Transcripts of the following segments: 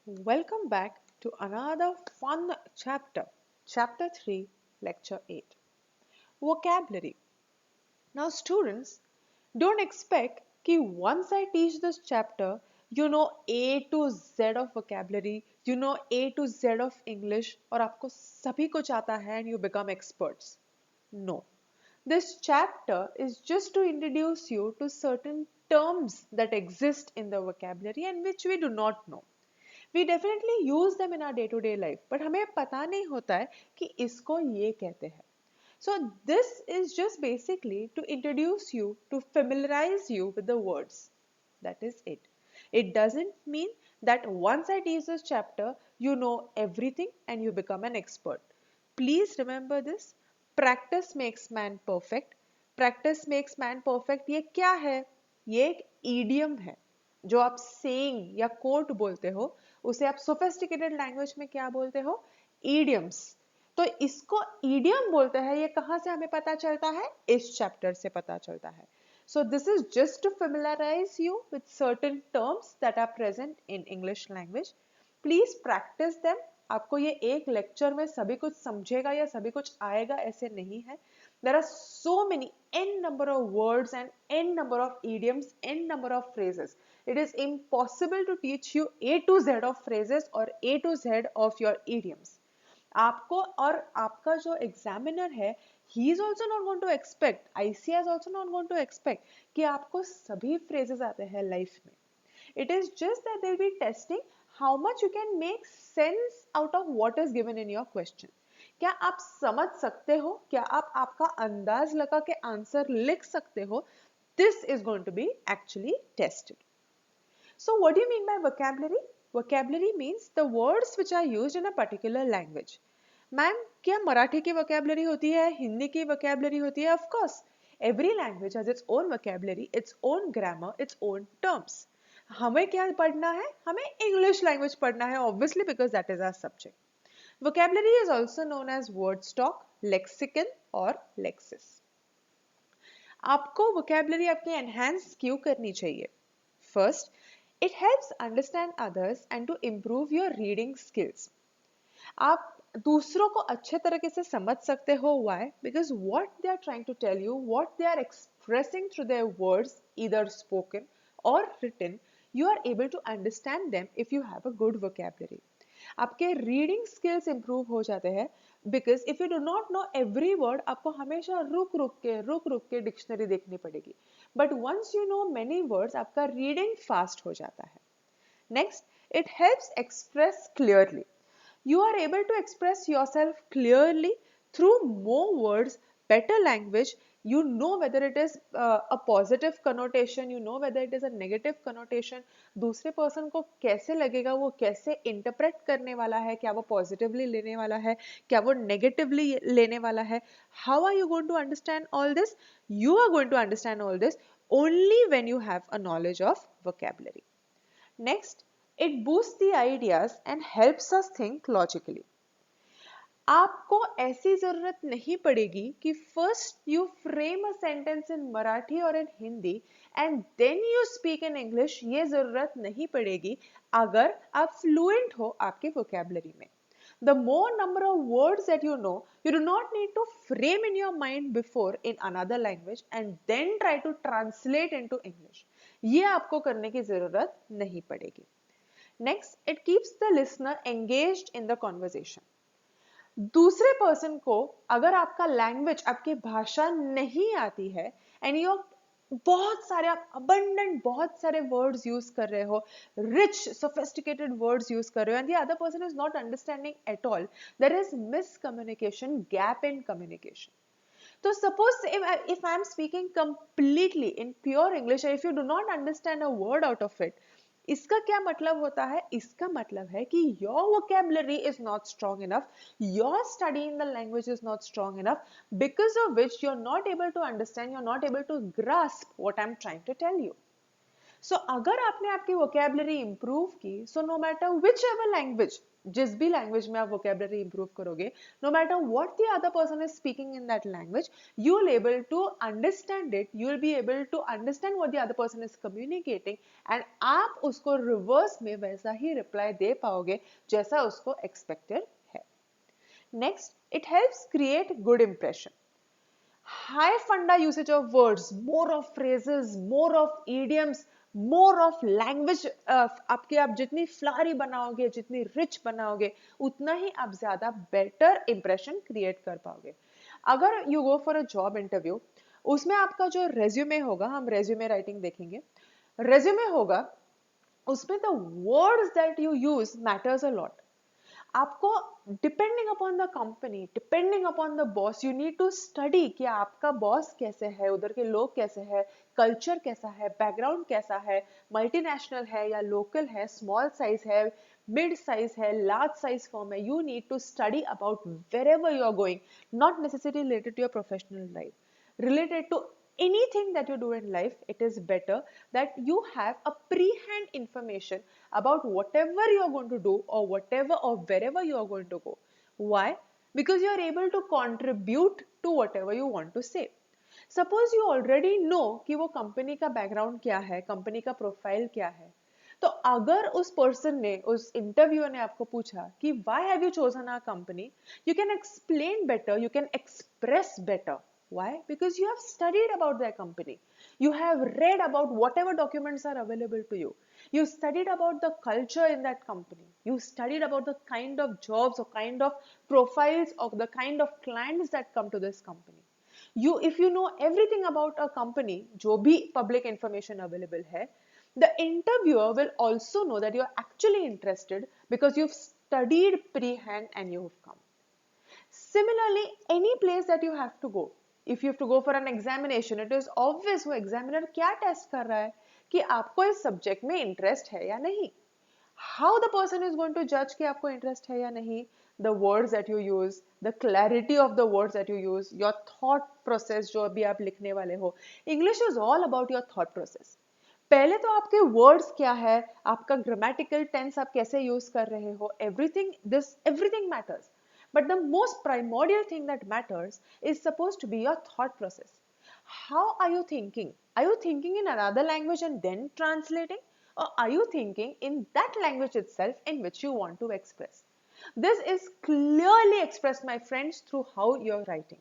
Welcome back to another fun chapter, Chapter 3, Lecture 8. Vocabulary. Now, students, don't expect that once I teach this chapter, you know A to Z of vocabulary, you know A to Z of English, और आपको सभी कुछ आता है and you become experts. No. This chapter is just to introduce you to certain terms that exist in the vocabulary and which we do not know. We definitely use them in our day to day life, but हमें पता नहीं होता है कि इसको ये कहते हैं. So this is just basically to introduce you, to familiarize you with the words. That is it. It doesn't mean that once I teach this chapter, you know everything and you become an expert. Please remember this. Practice makes man perfect. Practice makes man perfect. ये क्या है? ये एक idiom है. जो आप saying या quote बोलते हो, उसे आप sophisticated language में क्या बोलते हो? Idioms. तो इसको idiom बोलते हैं. ये कहाँ से हमें पता चलता है? इस chapter से पता चलता है. So this is just to familiarize you with certain terms that are present in English language. Please practice them. आपको ये एक लेक्चर में सभी कुछ समझेगा या सभी कुछ आएगा ऐसे नहीं है. There are so many n number of words and n number of idioms, n number of phrases. It is impossible to teach you A to Z of phrases or A to Z of your idioms. आपको और आपका जो examiner है, he is also not going to expect, ICA is also not going to expect कि आपको सभी phrases आते हैं लाइफ में. It is just that they'll be testing how much you can make sense out of what is given in your question. क्या आप समझ सकते हो? क्या आप आपका अंदाज लगा के आंसर लिख सकते हो? This is going to be actually tested. So what do you mean by vocabulary? Vocabulary means the words which are used in a particular language. Ma'am क्या मराठी की vocabulary होती है, हिंदी की vocabulary होती है? Of course, every language has its own vocabulary, its own grammar, its own terms. हमें क्या पढ़ना है? हमें English language पढ़ना है, obviously, because that is our subject. Vocabulary is also known as word stock, lexicon or lexis. आपको vocabulary अपनी enhance क्यों करनी चाहिए? First, it helps understand others and to improve your reading skills. आप दूसरों को अच्छे तरीके से समझ सकते हो. Why? Because what they are trying to tell you, what they are expressing through their words, either spoken or written, you are able to understand them if you have a good vocabulary. आपके reading skills improve हो जाते हैं because if you do not know every word, आपको हमेशा रुक रुक के dictionary देखनी पड़ेगी. But once you know many words, आपका रीडिंग फास्ट हो जाता है. Next, it helps express clearly. You are able to express yourself clearly through more words, better language. You know whether it is a positive connotation, you know whether it is a negative connotation. दूसरे person को कैसे लगेगा, वो कैसे interpret करने वाला है, क्या वो positively लेने वाला है, क्या वो negatively लेने वाला है. How are you going to understand all this? You are going to understand all this only when you have a knowledge of vocabulary. Next, it boosts the ideas and helps us think logically. आपको ऐसी जरूरत नहीं पड़ेगी कि first you frame a sentence in Marathi or in Hindi and then you speak in English. ये जरूरत नहीं पड़ेगी अगर आप fluent हो आपके vocabulary में. The more number of words that you know, you do not need to frame in your mind before in another language and then try to translate into English. ये आपको करने की जरूरत नहीं पड़ेगी. Next, it keeps the listener engaged in the conversation. दूसरे person को अगर आपका लैंग्वेज, आपकी भाषा नहीं आती है एंड यू बहुत सारे आप abundant बहुत सारे वर्ड्स यूज कर रहे हो, रिच sophisticated वर्ड्स यूज कर रहे हो, and the other person is not understanding at all, there is miscommunication, gap in communication. So suppose if I am speaking completely in pure English and if you do not understand a word out of it, इसका क्या मतलब होता है? इसका मतलब है कि your vocabulary is not strong enough, your study in the language is not strong enough, because of which you're not able to understand, you're not able to grasp what I'm trying to tell you. सो अगर आपने आपकी vocabulary improve की, so no matter whichever language, जिस भी language में आप vocabulary improve करोगे, no matter what the other person is speaking in that language, you will able to understand it, you will be able to understand what the other person is communicating, and आप उसको reverse में वैसा ही reply दे पाओगे जैसा उसको expected है. Next, it helps create good impression. High funda usage of words, more of phrases, more of idioms, more of language. आपके आप जितनी फ्लारी बनाओगे, जितनी रिच बनाओगे, उतना ही आप ज्यादा बेटर इंप्रेशन क्रिएट कर पाओगे. अगर you go for a job interview, उसमें आपका जो रेज्यूमे होगा, हम रेज्यूमे राइटिंग देखेंगे, रेज्यूमे होगा, उसमें the words that you use matters a lot. आपको depending upon the company, depending upon the boss, you need to study कि आपका बॉस कैसे है, उधर के लोग कैसे हैं, कल्चर कैसा है, बैकग्राउंड कैसा है, मल्टीनेशनल है या लोकल है, स्मॉल साइज है, मिड साइज है, लार्ज साइज फॉर्म है. You need to study about wherever you are going, not necessary related to your professional life, related to anything that you do in life. It is better that you have a pre-hand information about whatever you are going to do or whatever or wherever you are going to go. Why? Because you are able to contribute to whatever you want to say. Suppose you already know कि वो company का background क्या है, company का profile क्या है, तो अगर उस पर्सन ने, उस इंटरव्यूअर ने आपको पूछा कि why have you chosen our company, you can explain better, you can express better. Why? Because you have studied about their company. You have read about whatever documents are available to you. You studied about the culture in that company. You studied about the kind of jobs or kind of profiles or the kind of clients that come to this company. If you know everything about a company, जो भी public information available है, the interviewer will also know that you are actually interested because you've studied pre-hand and you've come. Similarly, any place that you have to go, if you have to go for an examination, it is obvious वो examiner क्या test कर रहा है कि आपको इस subject में interest है या नहीं. How the person is going to judge कि आपको interest है या नहीं? The words that you use, the clarity of the words that you use, your thought process जो अभी आप लिखने वाले हो. English is all about your thought process. पहले तो आपके words क्या है, आपका grammatical tense आप कैसे use कर रहे हो, everything matters. But the most primordial thing that matters is supposed to be your thought process. How are you thinking? Are you thinking in another language and then translating? Or are you thinking in that language itself in which you want to express? This is clearly expressed, my friends, through how you're writing.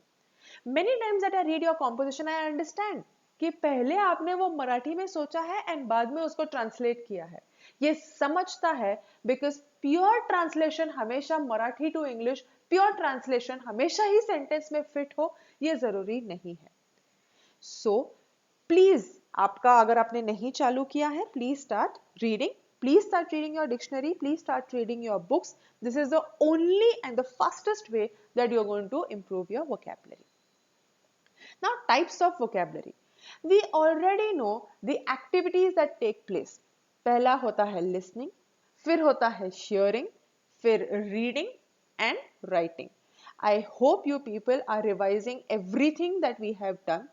Many times that I read your composition, I understand कि पहले आपने वो मराठी में सोचा है and बाद में उसको translate किया है. ये समझता है because pure translation हमेशा Marathi to English, pure translation हमेशा ही sentence में fit हो, ये जरूरी नहीं है. So please, आपका अगर आपने नहीं चालू किया है, please start reading. Please start reading your dictionary. Please start reading your books. This is the only and the fastest way that you're going to improve your vocabulary. Now, types of vocabulary. We already know the activities that take place. पहला होता है listening, फिर होता है hearing, फिर reading and writing. I hope you people are revising everything that we have done.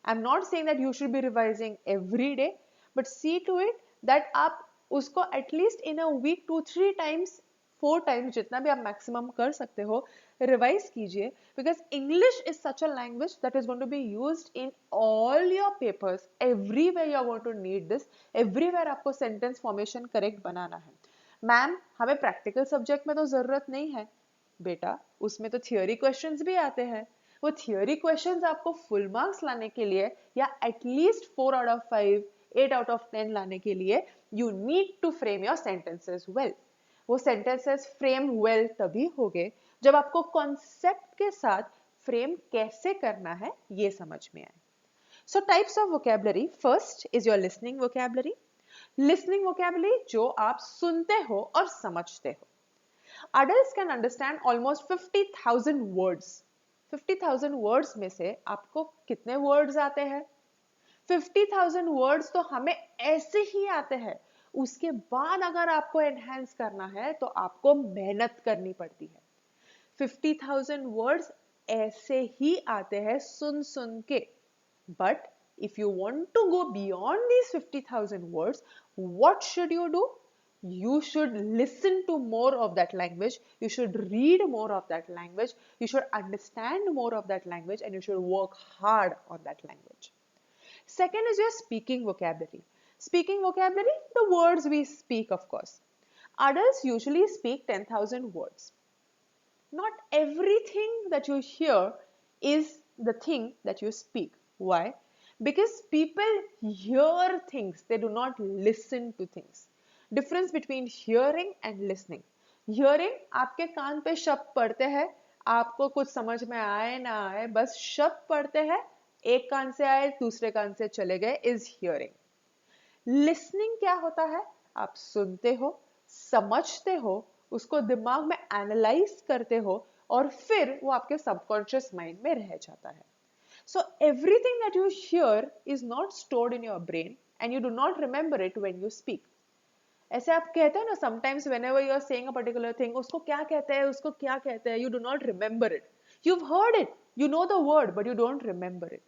I'm not saying that you should be revising every day, but see to it that आप उसको at least in a week 2-3 times, 4 times जितना भी आप maximum कर सकते हो revise कीजिए, because English is such a language that is going to be used in all your papers. Everywhere you are going to need this. Everywhere आपको sentence formation correct बनाना है. Ma'am हमें practical subject में तो ज़रूरत नहीं है. बेटा उसमें तो theory questions भी आते हैं. वो theory questions आपको full marks लाने के लिए या at least 4 out of 5, 8 out of 10 लाने के लिए you need to frame your sentences well. वो sentences frame well तभी होगे जब आपको concept के साथ frame कैसे करना है ये समझ में आए. So types of vocabulary. First is your listening vocabulary. Listening vocabulary जो आप सुनते हो और समझते हो. Adults can understand almost 50,000 words. 50,000 words में से आपको कितने words आते हैं? 50,000 words तो हमें ऐसे ही आते हैं. उसके बाद अगर आपको enhance करना है तो आपको मेहनत करनी पड़ती है. 50,000 words ऐसे ही आते हैं सुन सुन के. But If you want to go beyond these 50,000 words, what should you do? You should listen to more of that language. You should read more of that language. You should understand more of that language, and you should work hard on that language. Second is your speaking vocabulary. Speaking vocabulary, the words we speak, of course. Adults usually speak 10,000 words. Not everything that you hear is the thing that you speak. Why? Because people hear things, they do not listen to things. Difference between hearing and listening. Hearing, आपके कान पे शब्द पड़ते हैं, आपको कुछ समझ में आए ना आए, बस शब्द पड़ते हैं, एक कान से आए दूसरे कान से चले गए, is hearing. लिसनिंग क्या होता है? आप सुनते हो, समझते हो, उसको दिमाग में एनालाइज करते हो और फिर वो आपके सबकॉन्शियस माइंड में रह जाता है. So everything that you hear is not stored in your brain and you do not remember it when you speak. ऐसे आप कहते हैं ना, sometimes whenever you are saying a particular thing, उसको क्या कहते हैं, उसको क्या कहते हैं, you do not remember it. You've heard it, you know the word, but you don't remember it.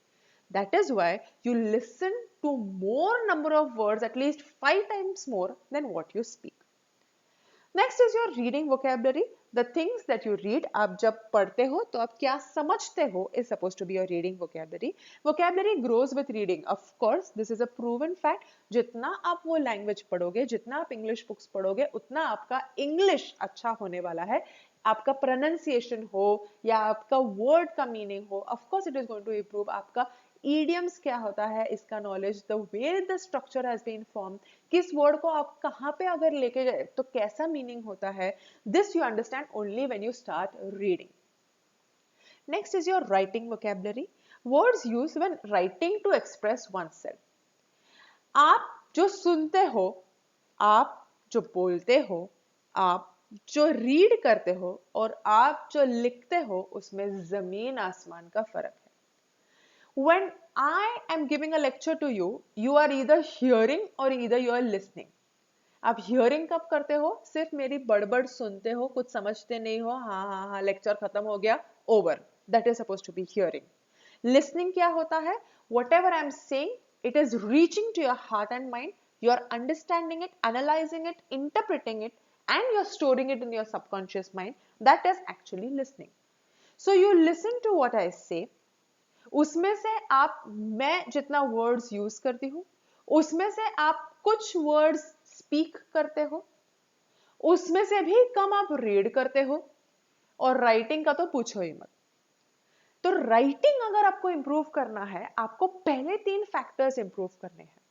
That is why you listen to more number of words, at least 5 times more than what you speak. Next is your reading vocabulary. The things that you read, आप जब पढ़ते हो तो आप क्या समझते हो is supposed to be your reading vocabulary. Vocabulary grows with reading. Of course, this is a proven fact. जितना आप वो language पढ़ोगे, जितना आप English books पढ़ोगे, उतना आपका English अच्छा होने वाला है. आपका pronunciation हो या आपका word का meaning हो, of course it is going to improve. आपका idioms क्या होता है, इसका knowledge, the way the structure has been formed, किस word को आप कहाँ पे अगर लेके गए तो कैसा meaning होता है, this you understand only when you start reading. Next is your writing vocabulary. Words used when writing to express oneself. आप जो सुनते हो, आप जो बोलते हो, आप जो रीड करते हो और आप जो लिखते हो, उसमें जमीन आसमान का फर्क है. When I am giving a lecture to you, you are either hearing or either you are listening. आप hearing कब करते हो? सिर्फ मेरी बड़बड़ सुनते हो, कुछ समझते नहीं हो, हाँ हाँ हाँ lecture खत्म हो गया, over. That is supposed to be hearing. Listening क्या होता है? Whatever I am saying, it is reaching to your heart and mind. You are understanding it, analyzing it, interpreting it, and you are storing it in your subconscious mind. That is actually listening. So you listen to what I say. उसमें से आप, मैं जितना words use करती हूँ, उसमें से आप कुछ वर्ड्स स्पीक करते हो, उसमें से भी कम आप रीड करते हो, और राइटिंग का तो पूछो ही मत. तो राइटिंग अगर आपको इंप्रूव करना है, आपको पहले 3 फैक्टर्स इंप्रूव करने हैं.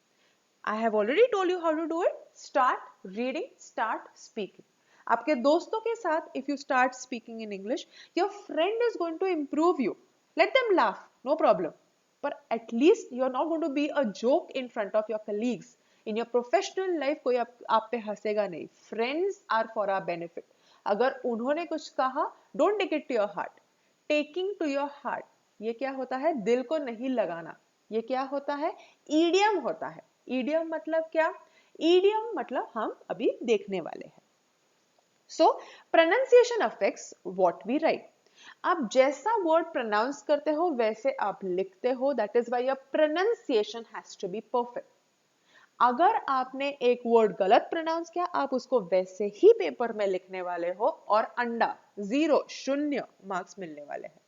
I have already told you how to do it. Start reading, start speaking. आपके दोस्तों के साथ if you start speaking in English, your friend is going to improve you. Let them laugh, no problem. But at least you're not going to be a joke in front of your colleagues. In your professional life, कोई आप पे हंसेगा नहीं. Friends are for our benefit. अगर उन्होंने कुछ कहा, don't take it to your heart. Taking to your heart, ये क्या होता है? दिल को नहीं लगाना. ये क्या होता है? Idiom होता है. Idiom मतलब क्या? Idiom मतलब हम अभी देखने वाले हैं. So, pronunciation affects what we write. आप जैसा वर्ड प्रोनाउंस करते हो वैसे आप लिखते हो. That is why your pronunciation has to be perfect. अगर आपने एक वर्ड गलत प्रोनाउंस किया, आप उसको वैसे ही पेपर में लिखने वाले हो और अंडा 0 शून्य मार्क्स मिलने वाले हैं.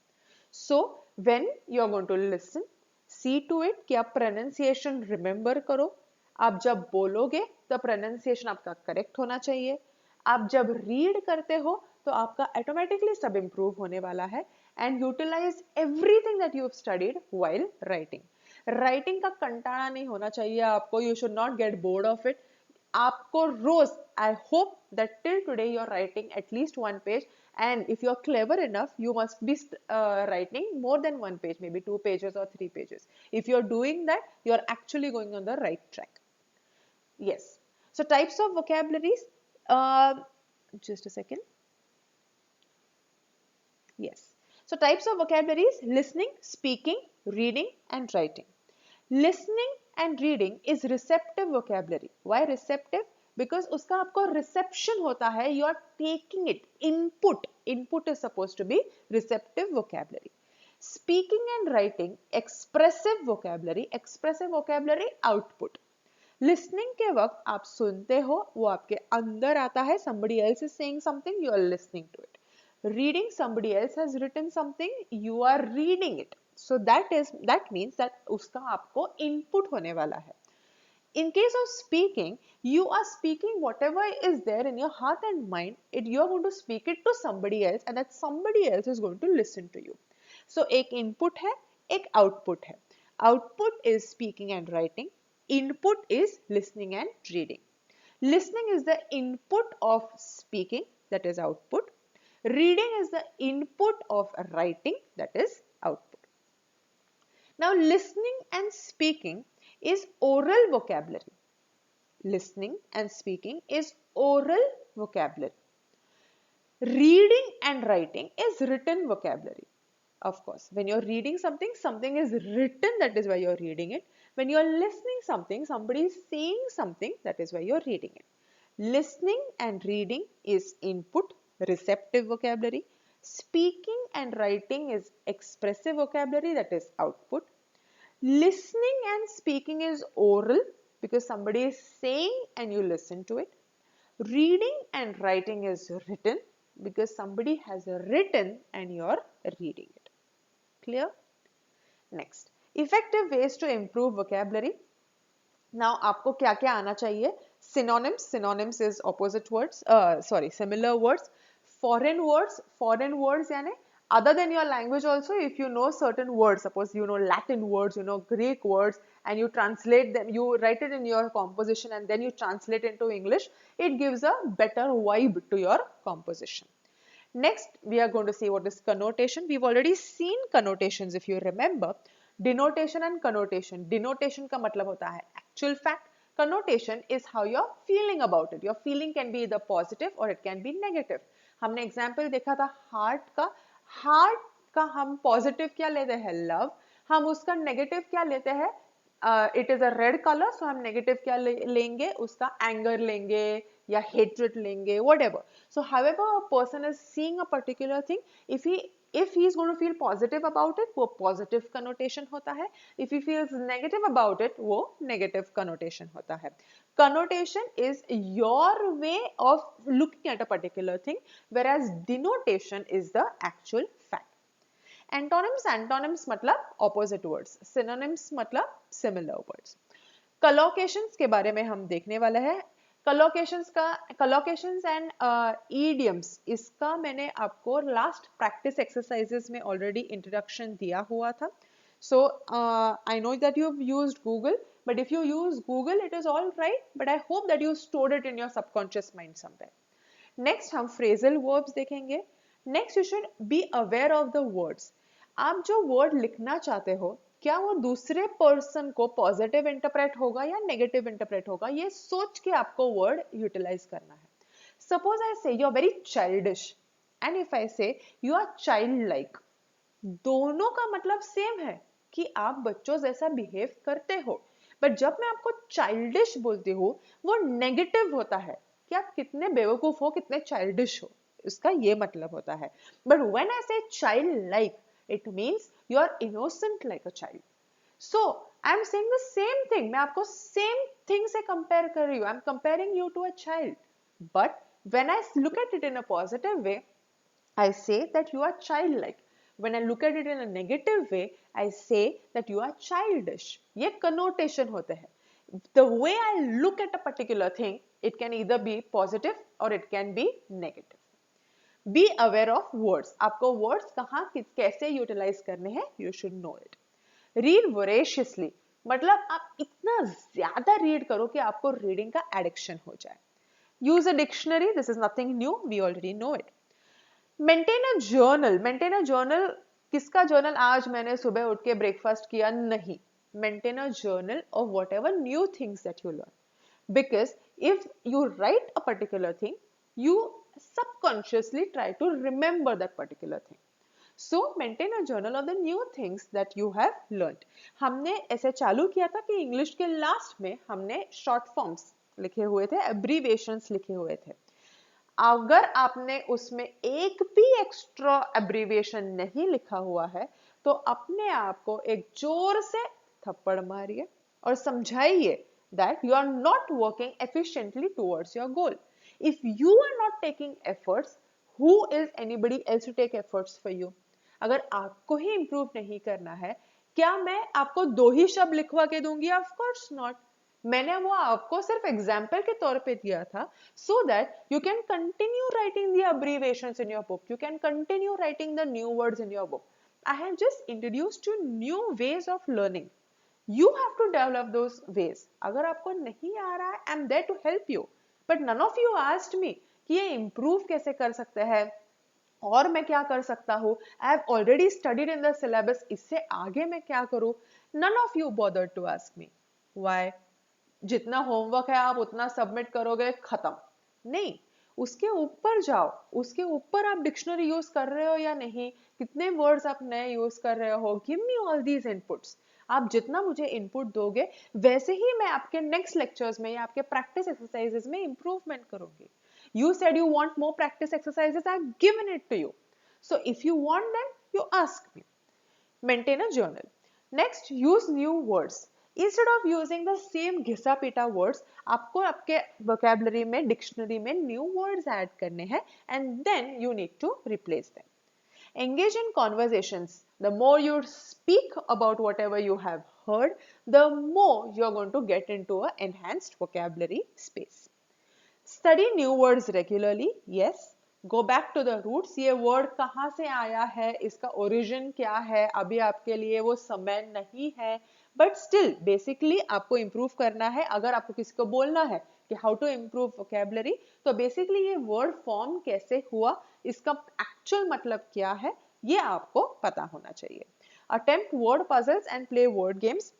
So when you are going to listen, see to it कि आप प्रोनाउंसिएशन रिमेंबर करो. आप जब बोलोगे तो प्रोनाउंसिएशन आपका करेक्ट होना चाहिए. आप जब रीड करते हो तो आपका ऑटोमेटिकली सब इंप्रूव होने वाला है. And utilize everything that you have studied while writing. Writing का कंटाळा नहीं होना चाहिए आपको. You should not get bored of it. आपको रोज, I hope that till today you are writing at least 1 page, and if you are clever enough you must be writing more than 1 page, may be 2 pages or 3 pages. If you are doing that, you are actually going on the right track. Yes. So types of vocabularies, just a second. Yes. So types of vocabularies: listening, speaking, reading, and writing. Listening and reading is receptive vocabulary. Why receptive? Because उसका आपको reception होता है. You are taking it. Input. Input is supposed to be receptive vocabulary. Speaking and writing, expressive vocabulary output. Listening के वक्त आप सुनते हो, वो आपके अंदर आता है. Somebody else is saying something, you are listening to it. Reading, somebody else has written something, you are reading it. So that means that उसका आपको input होने वाला है. In case of speaking, you are speaking whatever is there in your heart and mind. You are going to speak it to somebody else, and that somebody else is going to listen to you. So एक input है, एक output है. Output is speaking and writing. Input is listening and reading. Listening is the input of speaking, that is output. Reading is the input of writing, that is output. Now, listening and speaking is oral vocabulary. Listening and speaking is oral vocabulary. Reading and writing is written vocabulary. Of course, when you're reading something, something is written, that is why you're reading it. When you're listening something, somebody is saying something, that is why you're reading it. Listening and reading is input, receptive vocabulary. Speaking and writing is expressive vocabulary, that is output. Listening and speaking is oral because somebody is saying and you listen to it. Reading and writing is written because somebody has written and you're reading it. Clear? Next, effective ways to improve vocabulary. Now, आपको क्या-क्या आना चाहिए? Synonyms is opposite words, similar words. Foreign words यानी other than your language also, if you know certain words, suppose you know Latin words, you know Greek words, and you translate them, you write it in your composition and then you translate into English, it gives a better vibe to your composition. Next, we are going to see what is connotation. We've already seen connotations if you remember. Denotation and connotation. Denotation का मतलब होता है actual fact. Connotation is how you're feeling about it. Your feeling can be either positive or it can be negative. हमने example देखा था heart का. Heart का हम positive क्या लेते हैं? Love. हम उसका negative क्या लेते हैं? It is a red color, so हम negative क्या लेंगे? उसका anger लेंगे या hatred लेंगे, whatever. So however a person is seeing a particular thing, if he is going to feel positive about it, वो positive connotation होता है. If he feels negative about it, वो negative connotation होता है. Connotation is your way of looking at a particular thing, whereas denotation is the actual fact. Antonyms मतलब opposite words. Synonyms मतलब similar words. Collocations के बारे में हम देखने वाले हैं. Collocations and idioms, इसका मैंने आपको last practice exercises में already introduction दिया हुआ था. So I know that you've used Google, but if you use Google, it is all right. But I hope that you stored it in your subconscious mind somewhere. Next हम phrasal verbs देखेंगे. Next you should be aware of the words. आप जो word लिखना चाहते हो, क्या वो दूसरे पर्सन को पॉजिटिव इंटरप्रेट होगा या नेगेटिव इंटरप्रेट होगा, ये सोच के आपको वर्ड यूटिलाइज करना है. Suppose I say you are very childish and if I say you are child like, दोनों का मतलब सेम है कि आप बच्चों जैसा बिहेव करते हो, बट जब मैं आपको चाइल्डिश बोलती हूँ वो नेगेटिव होता है कि आप कितने बेवकूफ हो, कितने चाइल्डिश हो, उसका ये मतलब होता है. बट व्हेन आई से child like, it means you are innocent like a child. So I am saying the same thing. मैं आपको same thing से compare कर रही हूँ. I am comparing you to a child. But when I look at it in a positive way, I say that you are childlike. When I look at it in a negative way, I say that you are childish. ये connotation होते हैं. The way I look at a particular thing, it can either be positive or it can be negative. Be aware of words. आपको words कहाँ कैसे utilize करने हैं, you should know it. Read voraciously. मतलब आप इतना ज़्यादा read करो कि आपको reading का addiction हो जाए. Use a dictionary. This is nothing new. We already know it. Maintain a journal. Maintain a journal. किसका journal? आज मैंने सुबह उठ के breakfast किया नहीं. Maintain a journal of whatever new things that you learn. Because if you write a particular thing, you subconsciously try to remember that particular thing. So maintain a journal of the new things that you have learned. हमने ऐसे चालू किया था कि English के last में हमने short forms लिखे हुए थे, एब्रीविएशंस लिखे हुए थे. अगर आपने उसमें एक भी एक्स्ट्रा एब्रीविएशन नहीं लिखा हुआ है तो अपने आप को एक जोर से थप्पड़ मारिए और समझाइए that you are not working efficiently towards your goal. If you are not taking efforts, who is anybody else to take efforts for you? अगर आपको ही improve नहीं करना है, क्या मैं आपको 2 ही शब्द लिखवा के दूंगी? Of course not. मैंने वो आपको सिर्फ एग्जाम्पल के तौर पे दिया था, so that you can continue writing the abbreviations in your book. You can continue writing the new words in your book. I have just introduced you new ways of learning. You have to develop those ways. अगर आपको नहीं आ रहा है, I'm there to help you. But none of you asked me कि ये improve कैसे कर सकते हैं और मैं क्या कर सकता हूँ. I have already studied in the syllabus. इससे आगे मैं क्या करूँ? None of you bothered to ask me. Why? जितना होमवर्क है आप उतना सबमिट करोगे, खत्म. नहीं, उसके ऊपर जाओ, उसके ऊपर आप डिक्शनरी यूज कर रहे हो या नहीं, कितने वर्ड्स आप नए यूज कर रहे हो. Give me all these inputs. आप जितना मुझे इनपुट दोगे वैसे ही मैं आपके नेक्स्ट लेक्चर्स में या आपके प्रैक्टिस एक्सरसाइजेस में इंप्रूवमेंट करूंगी. You said you want more practice exercises. I've given it to you. So if you want them, you ask me. Maintain a journal. Next, use new words. Instead of using the same घिसा पीटा words, आपको आपके vocabulary में, dictionary में new words add करने हैं and then you need to replace them. Engage in conversations. The more you speak about whatever you have heard, the more you're going to get into an enhanced vocabulary space. Study new words regularly. Yes. Go back to the roots. ये word कहाँ से आया है, इसका origin क्या है, अभी आपके लिए वो समय नहीं है. But still, basically आपको improve करना है. अगर आपको किसी को बोलना है कि how to improve vocabulary, तो basically ये word form कैसे हुआ, इसका actual मतलब क्या है, ये आपको पता होना चाहिए. Attempt word puzzles and play word games.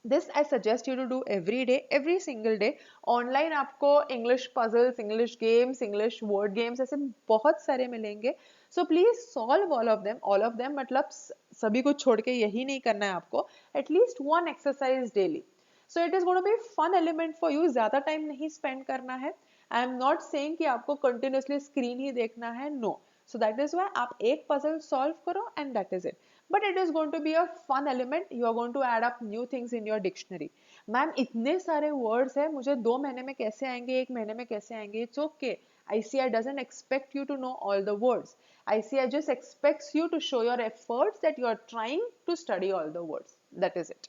This I suggest you to do every day, every single day. Online आपको English puzzles, English games, English word games ऐसे बहुत सारे मिलेंगे. So please solve all of them. All of them मतलब सभी को छोड़ के यही नहीं करना है आपको. At least one exercise daily. So it is going to be fun element for you. ज़्यादा time नहीं spend करना है. I am not saying कि आपको continuously screen ही देखना है. No. So that is why आप एक puzzle solve करो and that is it. But it is going to be a fun element. You are going to add up new things in your dictionary. Ma'am इतने सारे words हैं, मुझे 2 महीने में कैसे आएंगे, 1 महीने में कैसे आएंगे? It's okay. ICI doesn't expect you to know all the words. ICI just expects you to show your efforts that you are trying to study all the words. That is it.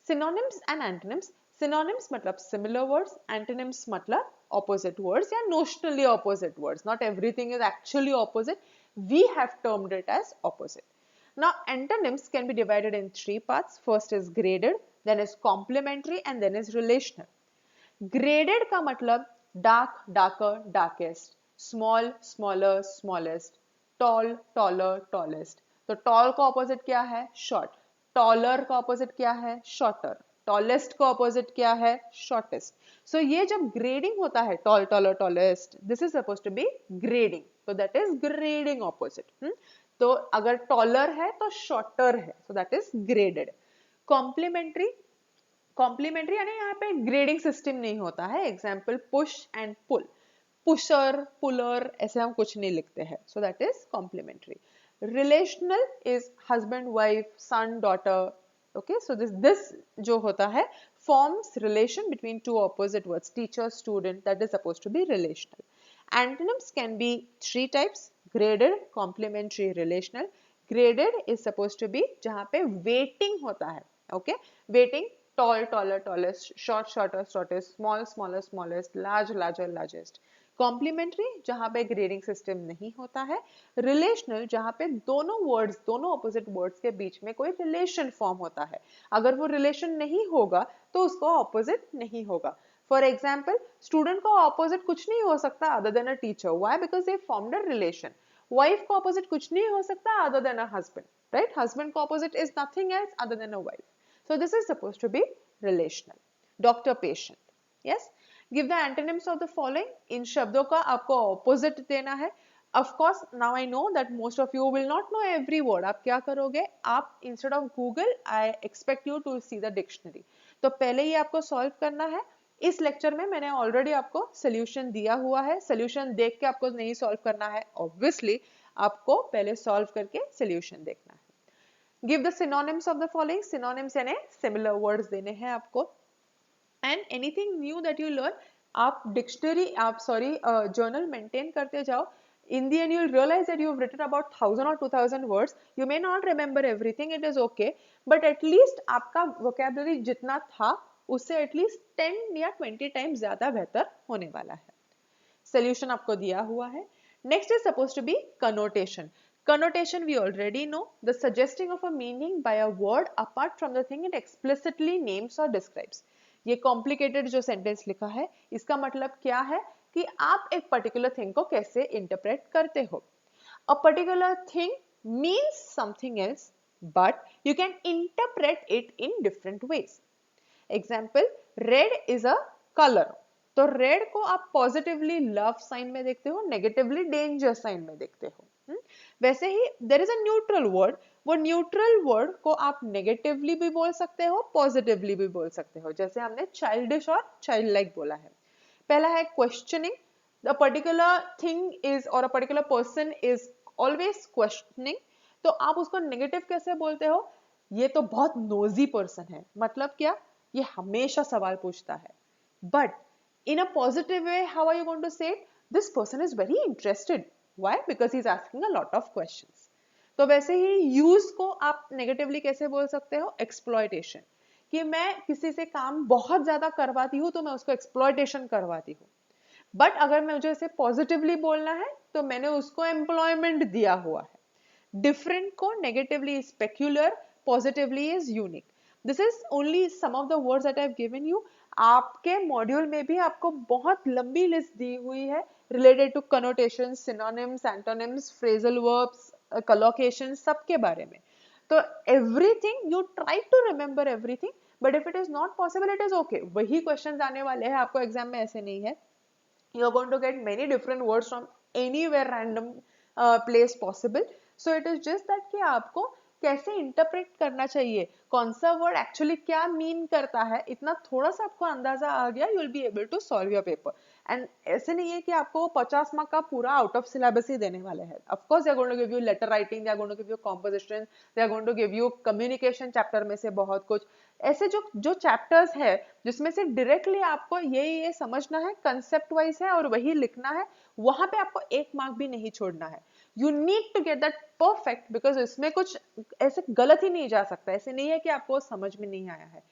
Synonyms and antonyms. Synonyms मतलब similar words. Antonyms मतलब opposite words या notionally opposite words. Not everything is actually opposite. We have termed it as opposite. Now, antonyms can be divided in 3 parts. First is graded, then is complementary, and then is relational. Graded का मतलब dark, darker, darkest, small, smaller, smallest, tall, taller, tallest. तो tall का opposite क्या है? Short. Taller का opposite क्या है? Shorter. Tallest का opposite क्या है? Shortest. So ये जब grading होता है, tall, taller, tallest, this is supposed to be grading. So that is grading opposite. तो अगर टॉलर है तो शॉर्टर है, so that is graded. Complementary, complementary यानी यहाँ पे ग्रेडिंग सिस्टम नहीं होता है. Example push and pull. Pusher, puller ऐसे हम कुछ नहीं लिखते हैं, so that is complementary. Relational is husband, wife, son, daughter. Okay, so this जो होता है forms relation between two opposite words, teacher, student, that is supposed to be relational. Antonyms can be 3 types: graded, complementary, relational. Graded is supposed to be जहाँ पे weighting होता है. Okay, weighting tall, taller, tallest, short, shorter, shortest, small, smaller, smallest, large, larger, largest. Complementary जहां पे grading system नहीं होता है. Relational जहां पे दोनों वर्ड्स, दोनों ऑपोजिट वर्ड्स के बीच में कोई रिलेशन फॉर्म होता है. अगर वो रिलेशन नहीं होगा तो उसको ऑपोजिट नहीं होगा. फॉर एग्जाम्पल, स्टूडेंट का ऑपोजिट कुछ नहीं हो सकता other than a teacher. Why? Because they formed a relation. Wife का ऑपोजिट कुछ नहीं हो सकता other than a husband. Right? Husband का opposite is nothing else other than a wife. So this is supposed to be relational. Doctor, patient. Yes. Give the antonyms of the following. इन शब्दों का आपको opposite देना है. Of course, now I know that most of you will not know every word. आप क्या करोगे? आप instead of Google, I expect you to see the dictionary. तो पहले ये आपको solve करना है. इस लेक्चर में मैंने ऑलरेडी आपको सोल्यूशन दिया हुआ है. सोल्यूशन देख के आपको नहीं सॉल्व करना है. ऑब्वियसली आपको पहले सॉल्व करके सोल्यूशन देखना है. Give the synonyms of the following, synonyms यानी सिमिलर वर्ड्स देने हैं आपको, and anything knew that you learn, आप डिक्शनरी, आप जर्नल मेंटेन करते जाओ. In the end, you'll realize that you've written about 1000 or 2000 words. You may not remember everything, it is okay, but at least आपका vocabulary जितना था उससे at least 10 या 20 times ज़्यादा बेहतर होने वाला है. Solution आपको दिया हुआ है. Next is supposed to be connotation. Connotation we already know, the suggesting of a meaning by a word apart from the thing it explicitly names or describes. ये complicated जो sentence लिखा है, इसका मतलब क्या है कि आप एक particular thing को कैसे interpret करते हो. A particular thing means something else, but you can interpret it in different ways. Example, red is a color. तो रेड को आप पॉजिटिवली लव साइन में देखते हो, नेगेटिवली डेंजर साइन में देखते हो. वैसे ही there is a neutral word, वो न्यूट्रल वर्ड को आप नेगेटिवली भी बोल सकते हो, पॉजिटिवली भी बोल सकते हो. जैसे हमने चाइल्डिश और चाइल्ड लाइक बोला है. पहला है questioning, a particular thing is or a particular person is always questioning, तो आप उसको नेगेटिव कैसे बोलते हो, ये तो बहुत नोजी पर्सन है. मतलब क्या, ये हमेशा सवाल पूछता है. But in a positive way, how are you going to say it? This person is very interested. Why? Because he's asking a lot of questions. तो वैसे ही यूज को आप नेगेटिवली कैसे बोल सकते हो, एक्सप्लॉयटेशन, कि मैं किसी से काम बहुत ज्यादा करवाती हूँ तो मैं उसको एक्सप्लॉयटेशन करवाती हूँ. बट अगर मुझे इसे पॉजिटिवली बोलना है तो मैंने उसको एम्प्लॉयमेंट दिया हुआ है. डिफरेंट को negatively is peculiar, positively is unique. This is only some of the words that I have given you. आपके मॉड्यूल में भी आपको बहुत लंबी लिस्ट दी हुई है related to connotation, synonyms, antonyms, phrasal verbs, collocation, सबके बारे में. तो everything you try to remember everything, but if it is not possible it is okay. वही क्वेश्चंस आने वाले हैं आपको एग्जाम में, ऐसे नहीं है. You are going to get many different words from anywhere random place possible. So it is just that कि आपको कैसे इंटरप्रेट करना चाहिए, कौन सा वर्ड एक्चुअली क्या मीन करता है, इतना थोड़ा सा आपको अंदाजा आ गया, you will be able to solve your paper. And ऐसे नहीं है कि आपको 50 मार्क का पूरा आउट ऑफ सिलेबस ही देने वाले हैं. Of course they are going to give you letter writing, they are going to give you composition, they are going to give you communication chapter में से बहुत कुछ ऐसे जो चैप्टर्स है जिसमें से डायरेक्टली आपको ये समझना है, कंसेप्ट वाइज है और वही लिखना है. वहां पे आपको एक मार्क भी नहीं छोड़ना है. You need to get that perfect, because इसमें कुछ ऐसे गलत ही नहीं जा सकता. ऐसे नहीं है कि आपको समझ में नहीं आया है.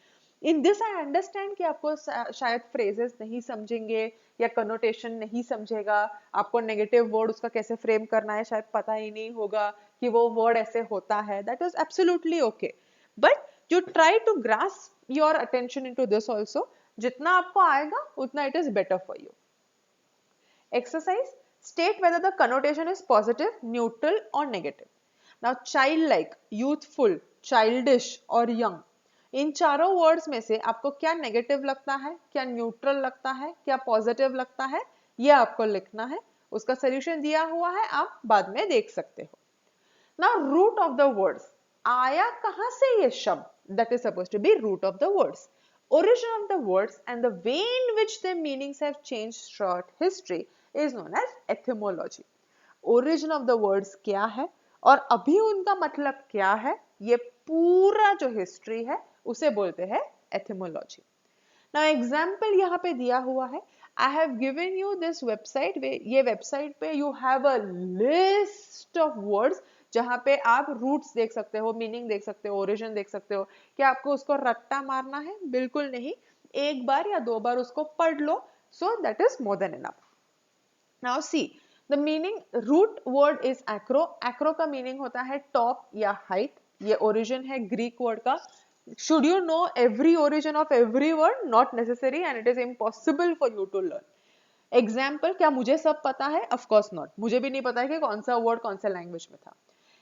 इन दिस आई अंडरस्टैंड कि आपको शायद फ्रेजेस नहीं समझेंगे या कनोटेशन नहीं समझेगा, आपको नेगेटिव वर्ड उसका कैसे फ्रेम करना है शायद पता ही नहीं होगा कि वो वर्ड ऐसे होता है. That is absolutely okay, but you try to grasp your attention into this also. जितना आपको आएगा उतना it is better for you. Exercise, state whether the connotation is positive, neutral or negative. Now childlike, youthful, childish और young, इन चारों words में से आपको क्या नेगेटिव लगता है, क्या न्यूट्रल लगता है, क्या पॉजिटिव लगता है, ये आपको लिखना है. उसका सोल्यूशन दिया हुआ है, आप बाद में देख सकते हो. Now root of the words, आया कहां से ये शब्द, that is supposed to be root of the words. Origin of the words and the way in which their meanings have changed throughout history is known as etymology. Origin of the words क्या है और अभी उनका मतलब क्या है, ये पूरा जो हिस्ट्री है उसे बोलते हैं etymology. Now example यहाँ पे दिया हुआ है. I have given you this website. ये वेबसाइट पे you have a list of words जहां पे आप रूट्स देख सकते हो, मीनिंग देख सकते हो, ओरिजिन देख सकते हो. क्या आपको उसको रट्टा मारना है? बिल्कुल नहीं. एक बार या दो बार उसको पढ़ लो, so that is more than enough. Now see the meaning. Root word is acro. Acro का मीनिंग होता है टॉप या हाइट. ये ओरिजिन है ग्रीक वर्ड का. Should you know every origin of every word? Not necessary and it is impossible for you to learn. Example, क्या मुझे सब पता है? Of course not. मुझे भी नहीं पता है कि कौन सा वर्ड कौन सा लैंग्वेज में था.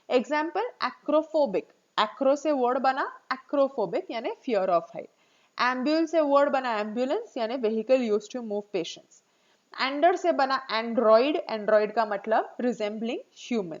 Example, acrophobic. एक्रो से वर्ड बना एक्रोफोबिक यानी फियर ऑफ हाइट. एम्ब्यूल से वर्ड बना एम्बुलेंस यानी vehicle used to move patients. Andr से बना एंड्रॉइड. एंड्रॉइड का मतलब रिजेंबलिंग ह्यूमन.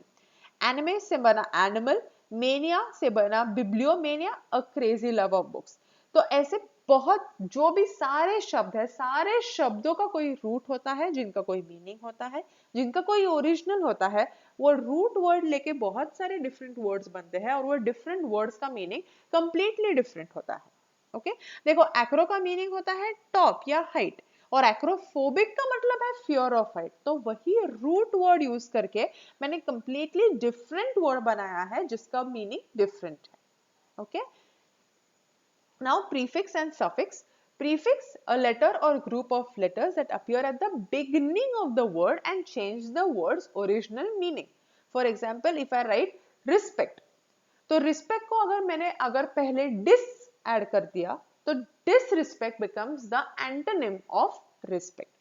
एनिमे से बना एनिमल. मेनिया से बना बिब्लियोमेनिया, a crazy love of books. तो ऐसे बहुत जो भी सारे शब्द है, सारे शब्दों का कोई रूट होता है, जिनका कोई मीनिंग होता है, जिनका कोई ओरिजिनल होता है। वो रूट वर्ड लेके बहुत सारे डिफरेंट वर्ड्स बनते हैं और वो डिफरेंट वर्ड्स का मीनिंग कंप्लीटली डिफरेंट होता है। ओके, देखो एक्रो का मीनिंग होता है टॉप या हाइट, और एक्रोफोबिक का मतलब है फियर ऑफ हाइट। तो वही रूट वर्ड यूज करके मैंने कंप्लीटली डिफरेंट वर्ड बनाया है जिसका मीनिंग डिफरेंट है। Okay, now prefix and suffix. Prefix, a letter or group of letters that appear at the beginning of the word and change the word's original meaning. For example, if I write respect, तो respect को अगर पहले dis add कर दिया तो disrespect becomes the antonym of respect.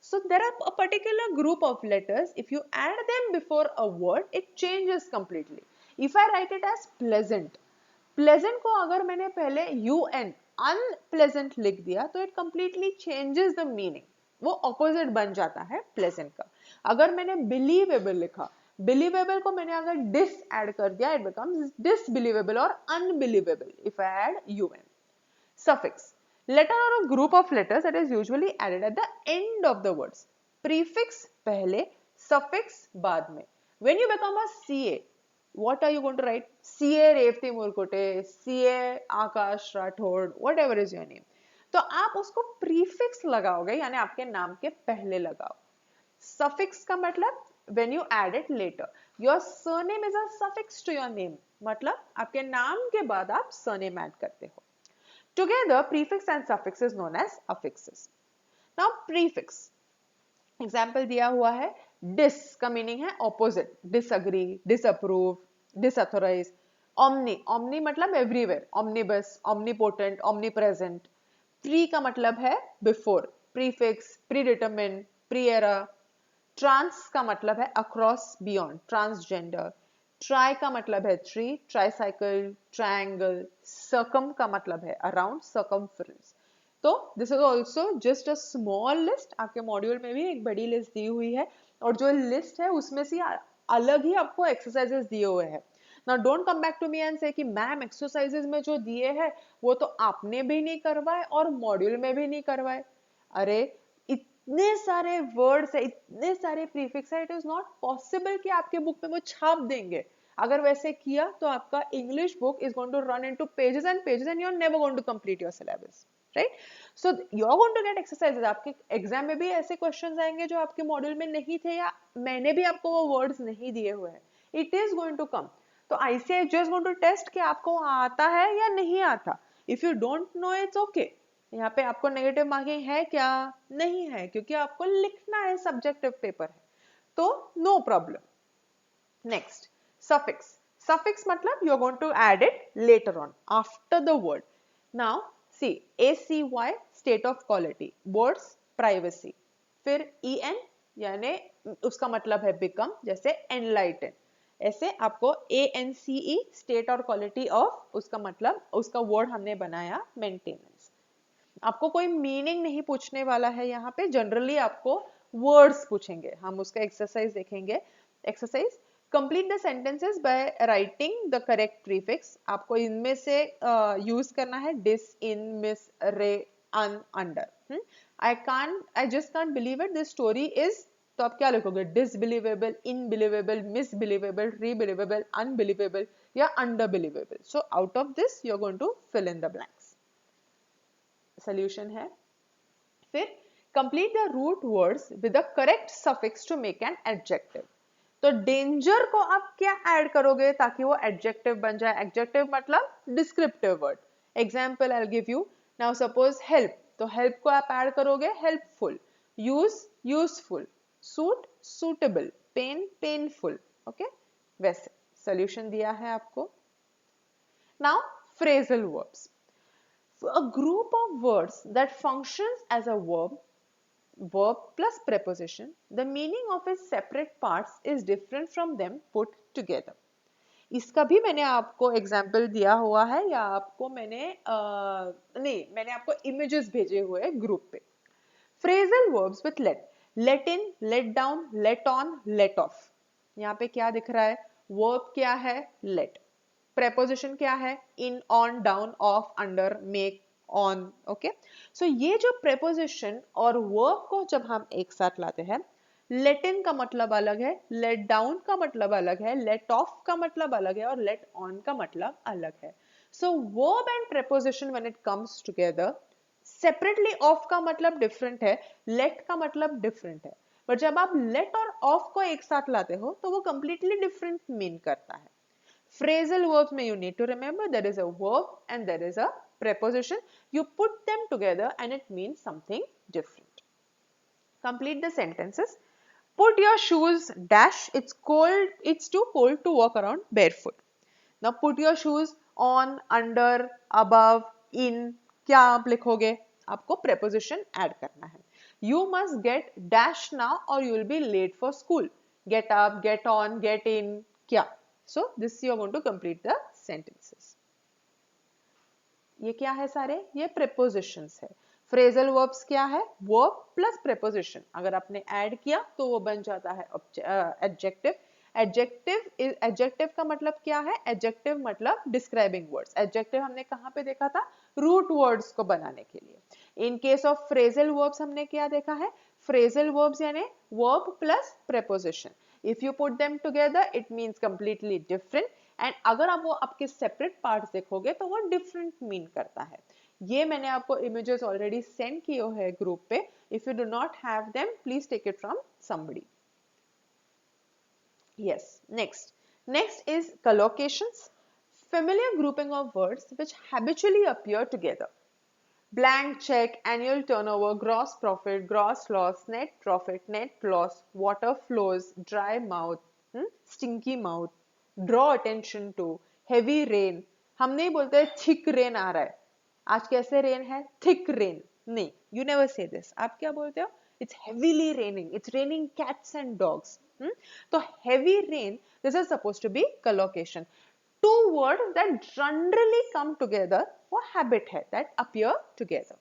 So there are a particular group of letters. If you add them before a word, it changes completely. If I write it as pleasant, pleasant को अगर मैंने पहले un unpleasant लिख दिया तो it completely changes the meaning, वो opposite बन जाता है प्लेजेंट का। अगर मैंने बिलीवेबल लिखा, बिलीवेबल को मैंने अगर डिस ऐड कर दिया, इट बिकम्स डिसबिलीवेबल और unbelievable if I add un. Suffix, letter or a group of letters that is usually added at the end of the words. Prefix पहले, suffix बाद में. When you become a CA, what are you going to write? CA Revati Murkute, CA Akash Rathore, whatever is your name. तो आप उसको prefix लगाओगे, यानी आपके नाम के पहले लगाओ. Suffix का मतलब when you add it later. Your surname is a suffix to your name. मतलब आपके नाम के बाद आप surname add करते हो. Together, prefix and suffix is known as affixes. Now, prefix. Example दिया हुआ है, dis का meaning है opposite, disagree, disapprove, disauthorize. Omni, omni मतलब everywhere, omnibus, omnipotent, omnipresent. Pre का मतलब है before, prefix, predetermined, pre-era. Trans का मतलब है across, beyond, transgender. ट्राई का मतलब है ट्री, ट्राईसाइकिल, ट्रायंगल. सर्कम का मतलब है अराउंड, सर्कमफ्रेंस. तो this is also just a small list. आपके मॉड्यूल में भी एक बड़ी लिस्ट दी हुई है और जो लिस्ट है उसमें से अलग ही आपको एक्सरसाइजेस दिए हुए हैं. Now don't come back to me and say कि मैम एक्सरसाइजेस में जो दिए हैं वो तो आपने भी नहीं करवाए और मॉड्यूल में भी नहीं करवाए. अरे इतने सारे वर्ड्स है, इतने सारे प्रीफिक्स है, इट इज नॉट पॉसिबल कि आपके बुक में वो छाप देंगे. अगर वैसे किया तो आपका English book is going to run into pages and you are never going to complete your syllabus, right? So you are going to get exercises. आपके एग्जाम में भी ऐसे क्वेश्चंस आएंगे जो आपके मॉड्यूल में नहीं थे या मैंने भी आपको वो वर्ड्स नहीं दिए हुए हैं. It is going to come. तो ICAI just going to test कि आपको आता है या नहीं आता. If you don't know it's okay. यहाँ पे आपको नेगेटिव मार्किंग है क्या? नहीं है, क्योंकि आपको लिखना है, सब्जेक्टिव पेपर है, तो no problem. Next, suffix. Suffix मतलब you are going to add it later on after the word. Now see, ACY state of quality, words privacy. फिर EN यानी उसका मतलब है become, जैसे enlighten. ऐसे आपको ANCE state और quality of, उसका मतलब उसका word हमने बनाया maintenance. आपको कोई मीनिंग नहीं पूछने वाला है यहाँ पे, जनरली आपको वर्ड्स पूछेंगे. हम उसका एक्सरसाइज देखेंगे. Exercise, complete the sentences by writing the correct prefix. आपको इनमें से यूज करना है dish, in, mis, re, un, under. I just can't believe it, this story is. तो आप क्या लिखोगे? डिसबिलीवेबल, इनबिलीवेबल, मिसबिलीवेबल, रीबिलीवेबल, अनबिलीवेबल या underbelievable. So out of this you are going to fill in the blanks. Solution है. फिर complete the root words with the correct suffix to make an adjective. तो danger को आप क्या ऐड करोगे ताकि वो एडजेक्टिव बन जाए? एडजेक्टिव मतलब descriptive word. Example I will give you. Now suppose help, तो हेल्प को आप ऐड करोगे helpful, use useful, suit suitable, pain painful. Okay, वैसे सोल्यूशन दिया है आपको. Now phrasal verbs. A group of words that functions as a verb plus preposition, the meaning of its separate parts is different from them put together. इसका भी मैंने आपको example दिया हुआ है या आपको मैंने मैंने आपको इमेजेस भेजे हुए हैं ग्रुप पे. Phrasal verbs with let in, let down, let on, let off. यहाँ पे क्या दिख रहा है? वर्ब क्या है? let. preposition क्या है? in, on, down, off, under, make, on. Okay, so ये जो preposition और verb को जब हम एक साथ लाते हैं, let in का मतलब अलग है, let down का मतलब अलग है, let off का मतलब अलग है और let on का मतलब अलग है. So verb and preposition when it comes together, separately off का मतलब different है, let का मतलब different है. But जब आप let और off को एक साथ लाते हो तो वो completely different mean करता है. Phrasal verbs में you need to remember there is a verb and there is a preposition. You put them together and it means something different. Complete the sentences. Put your shoes dash. It's cold. It's too cold to walk around barefoot. Now put your shoes on, under, above, in. क्या आप लिखोगे? आपको preposition add करना है. You must get dash now or you will be late for school. Get up, get on, get in. क्या? So this you are going to complete the sentences. ये क्या है सारे? ये prepositions है. Phrasal verbs क्या है? Verb plus preposition. अगर आपने add किया तो वो बन जाता है adjective. Adjective का मतलब क्या है? Adjective मतलब describing words. Adjective हमने कहाँ पे देखा था? Root words को बनाने के लिए. In case of phrasal verbs हमने क्या देखा है? Phrasal verbs यानी verb plus preposition. If you put them together, it means completely different. And अगर आप वो आपके separate parts देखोगे तो वो different mean करता है. ये मैंने आपको images already send किए हैं group पे. If you do not have them, please take it from somebody. Yes, next. Next is collocations. Familiar grouping of words which habitually appear together. Blank check, annual turnover, gross profit, gross loss, net profit, net loss, water flows, dry mouth, stinky mouth, draw attention to, heavy rain. हम नहीं बोलते thick rain आ रहा है. आज कैसे rain है? Thick rain. नहीं, you never say this. आप क्या बोलते हो? It's heavily raining. It's raining cats and dogs. तो heavy rain, this is supposed to be collocation. Two words that generally come together वो habit है that appear together.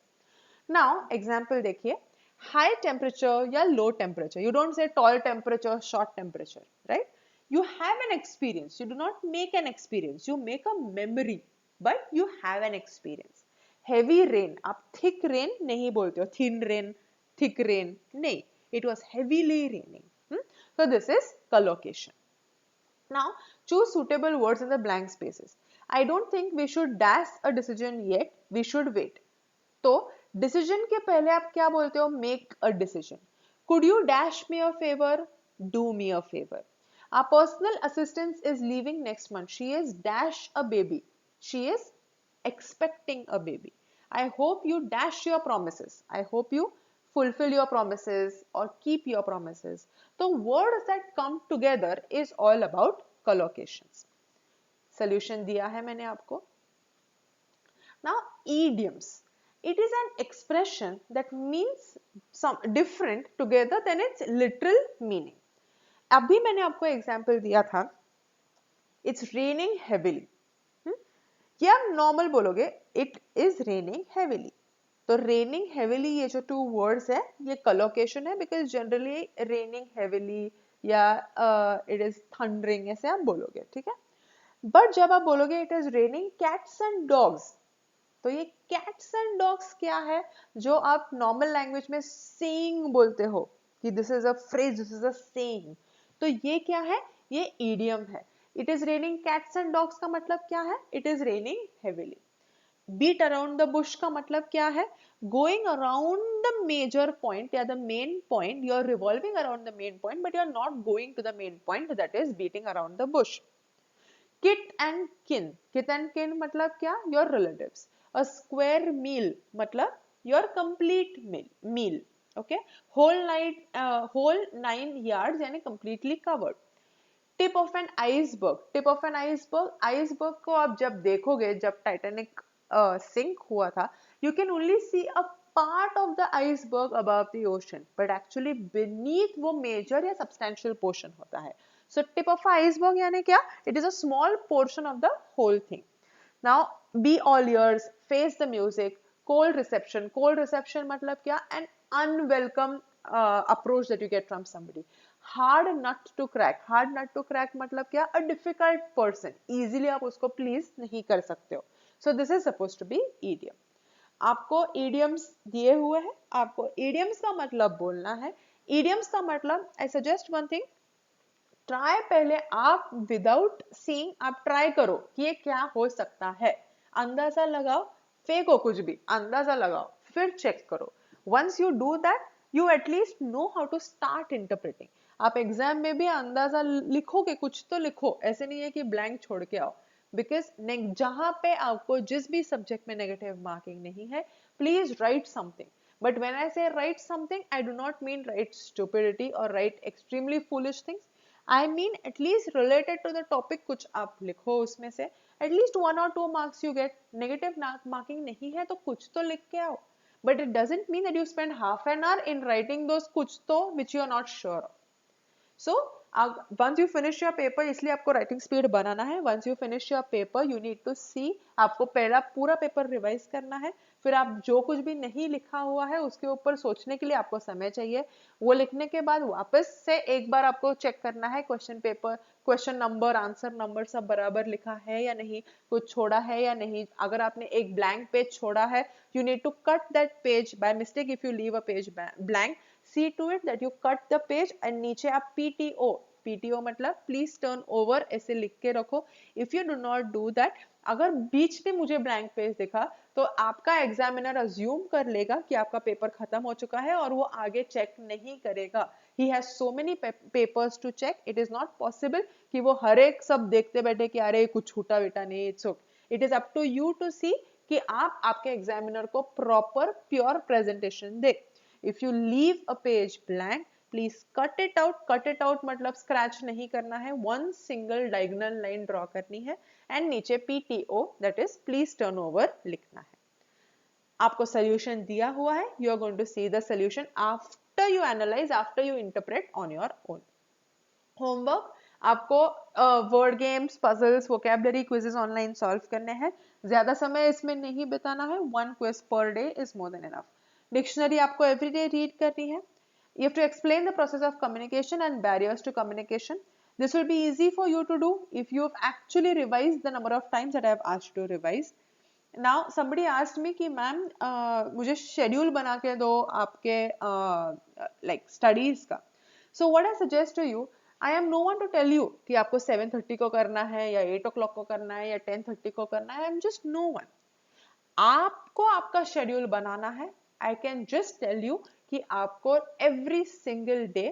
Now example देखिए, high temperature या low temperature. You don't say tall temperature, short temperature, right? You have an experience. You do not make an experience. You make a memory, but you have an experience. Heavy rain, आप thick rain नहीं बोलते हो, thin rain, thick rain, नहीं. It was heavily raining. So this is collocation. Now choose suitable words in the blank spaces. I don't think we should dash a decision yet. We should wait. तो decision के पहले आप क्या बोलते हो? Make a decision. Could you dash me a favor? Do me a favor. Our personal assistant is leaving next month. She is dash a baby. She is expecting a baby. I hope you dash your promises. I hope you fulfill your promises or keep your promises. The words that come together is all about collocations. Solution दिया है मैंने आपको. Now idioms. It is an expression that means some different together than its literal meaning. अभी मैंने आपको example दिया था. It's raining heavily. ये आप normal बोलोगे. It is raining heavily. तो raining heavily ये जो two words है ये collocation है because generally raining heavily या it is thundering ऐसे आप बोलोगे, ठीक है? But जब आप बोलोगे it is raining cats and dogs, तो ये cats and dogs क्या है जो आप normal language में saying बोलते हो कि this is a phrase, this is a saying, तो ये क्या है? ये idiom है. It is raining cats and dogs का मतलब क्या है? It is raining heavily. Beat around the bush का मतलब क्या है? Going around the major point या the main point, you are revolving around the main point, but you are not going to the main point, that is beating around the bush. Kit and kin. Kit and kin मतलब क्या? Your relatives. A square meal मतलब your complete meal. Okay? Whole 9 yards यानी completely covered. Tip of an iceberg. Tip of an iceberg. Iceberg को आप जब देखोगे, जब Titanic sink हुआ था, you can only see a part of the iceberg above the ocean, but actually beneath वो major या substantial portion होता है. So tip of iceberg यानी क्या? It is a small portion of the whole thing. Now be all ears, face the music, cold reception. Cold reception मतलब क्या? An unwelcome approach that you get from somebody. Hard nut to crack. Hard nut to crack मतलब क्या? A difficult person. Easily आप उसको please नहीं कर सकते हो. So this is supposed to be idiom. आपको idioms दिए हुए हैं, आपको idioms का मतलब बोलना है। idioms का मतलब I suggest one thing, try पहले आप विदाउट सीइंग आप ट्राई करो कि ये क्या हो सकता है, अंदाजा लगाओ, फेंको कुछ भी, अंदाजा लगाओ, फिर चेक करो। Once you do that you at least know how to start interpreting. आप एग्जाम में भी अंदाजा लिखोगे, कुछ तो लिखो, ऐसे नहीं है कि ब्लैंक छोड़ के आओ। बिकॉज जहां पे आपको जिस भी सब्जेक्ट में नेगेटिव मार्किंग नहीं है, please right something. But when I say write something, I do not mean write stupidity or write extremely foolish things. I mean at least related to the topic कुछ आप लिखो उसमें से, at least 1 or 2 marks you get. Negative marking नहीं है तो कुछ तो लिख के आओ. But it doesn't mean that you spend half an hour in writing those कुछ तो which you are not sure of. So once you finish your paper, इसलिए आपको writing speed बनाना है. Once you finish your paper, you need to see, आपको पहला पूरा paper revise करना है. फिर आप जो कुछ भी नहीं लिखा हुआ है उसके ऊपर सोचने के लिए आपको समय चाहिए. वो लिखने के बाद वापस से एक बार आपको चेक करना है question paper, question number, answer number सब बराबर लिखा है या नहीं, कुछ छोड़ा है या नहीं. अगर आपने एक ब्लैंक पेज छोड़ा है, you need to cut that page by mistake. If you leave a page blank, see to it that you cut the page and नीचे आप PTO मतलब प्लीज टर्न ओवर ऐसे लिख के रखो. If you do not do that, अगर बीच में मुझे ब्लैंक पेज दिखा तो आपका एग्जामिनर अज्यूम कर लेगा कि आपका पेपर खत्म हो चुका है और वो आगे चेक नहीं करेगा. He has so many papers to check. It is not possible कि वो हर एक सब देखते बैठे कि अरे कुछ छूटा बेटा नहीं. It's okay. It is up to you to see कि आप आपके एग्जामिनर को प्रॉपर प्योर प्रेजेंटेशन दे. If you leave a page blank, please cut it out. Cut it out मतलब scratch नहीं करना है, one single diagonal line draw करनी है and नीचे PTO that is please turn over लिखना है. आपको solution दिया हुआ है. You are going to see the solution after you analyze, after you interpret on your own. Homework आपको word games, puzzles, vocabulary quizzes online solve करने हैं. ज्यादा समय इसमें नहीं बिताना है. One quiz per day is more than enough. Dictionary आपको एवरीडे रीड करनी है. You have to explain the process of communication and barriers to communication. This will be easy for you to do if you have actually revised the number of times that I have asked you to revise. Now somebody asked me कि ma'am मुझे schedule बना के दो आपके like studies का. So what I suggest to you, I am no one to tell you कि आपको 7:30 को करना है या 8 o'clock को करना है या 10:30 को करना है. I am just no one. आपको आपका शेड्यूल बनाना है. I can just tell you कि आपको every single day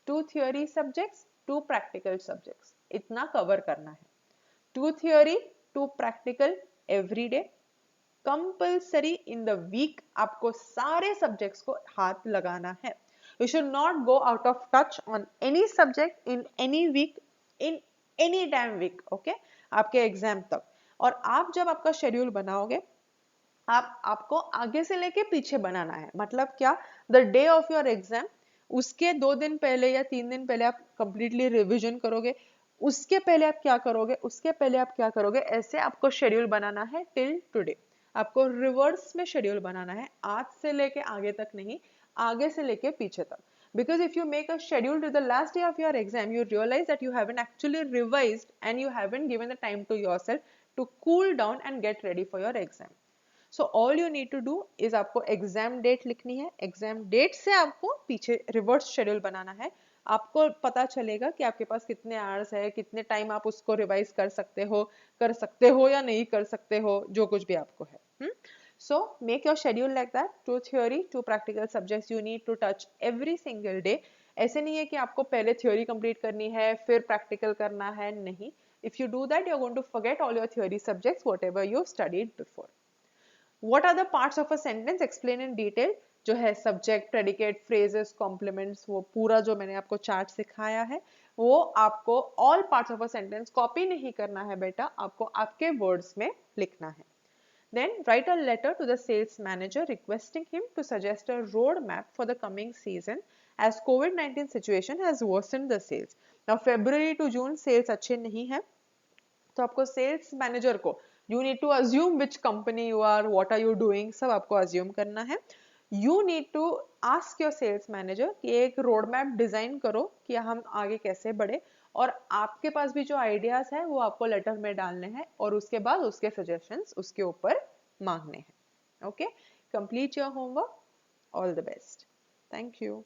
2 theory subjects, 2 practical subjects इतना cover करना है. 2 theory, 2 practical every day. Compulsory in the week आपको सारे subjects को हाथ लगाना है. You should not go out of touch on any subject in any week, in any damn week, okay? आपके exam तक. और आप जब आपका शेड्यूल बनाओगे, आपको आगे से लेके पीछे बनाना है. मतलब क्या, the day of your exam, उसके 2 दिन पहले या 3 दिन पहले आप कंप्लीटली रिवीजन करोगे. उसके पहले आप क्या करोगे, उसके पहले आप क्या करोगे, ऐसे आपको शेड्यूल बनाना है टिल टुडे. आपको रिवर्स में शेड्यूल बनाना है, आज से लेके आगे तक नहीं, आगे से लेके पीछे तक. Because if you make a schedule to the last day of your exam, you realize that you haven't actually revised and you haven't given the time to yourself to cool down and get ready for your exam. So all you need to do is आपको exam date लिखनी है. Exam date से आपको पीछे reverse schedule बनाना है. आपको पता चलेगा कि आपके पास कितने आवर्स है, कितने टाइम आप उसको रिवाइज कर सकते हो या नहीं कर सकते हो, जो कुछ भी आपको है. So make your schedule like that. 2 theory, 2 practical subjects you need to touch every single day. ऐसे नहीं है कि आपको पहले theory complete करनी है फिर practical करना है, नहीं. If you do that, you're going to forget all your theory subjects, whatever you studied before. What are the parts of a sentence? Explain in detail. जो है subject, predicate, phrases, complements, वो पूरा जो मैंने आपको चार्ट सिखाया है, वो आपको all parts of a sentence copy नहीं करना है बेटा, आपको आपके words में लिखना है. Then write a letter to the sales manager requesting him to suggest a road map for the coming season as COVID-19 situation has worsened the sales. Now February to June sales अच्छे नहीं है, तो आपको sales manager को you need to assume which company you are, what are you doing, सब आपको assume करना है. You need to ask your sales manager कि एक road map डिजाइन करो कि हम आगे कैसे बढ़े, और आपके पास भी जो आइडियाज है वो आपको लेटर में डालने हैं और उसके बाद उसके सजेशंस उसके ऊपर मांगने हैं. Okay, complete your homework. All the best. Thank you.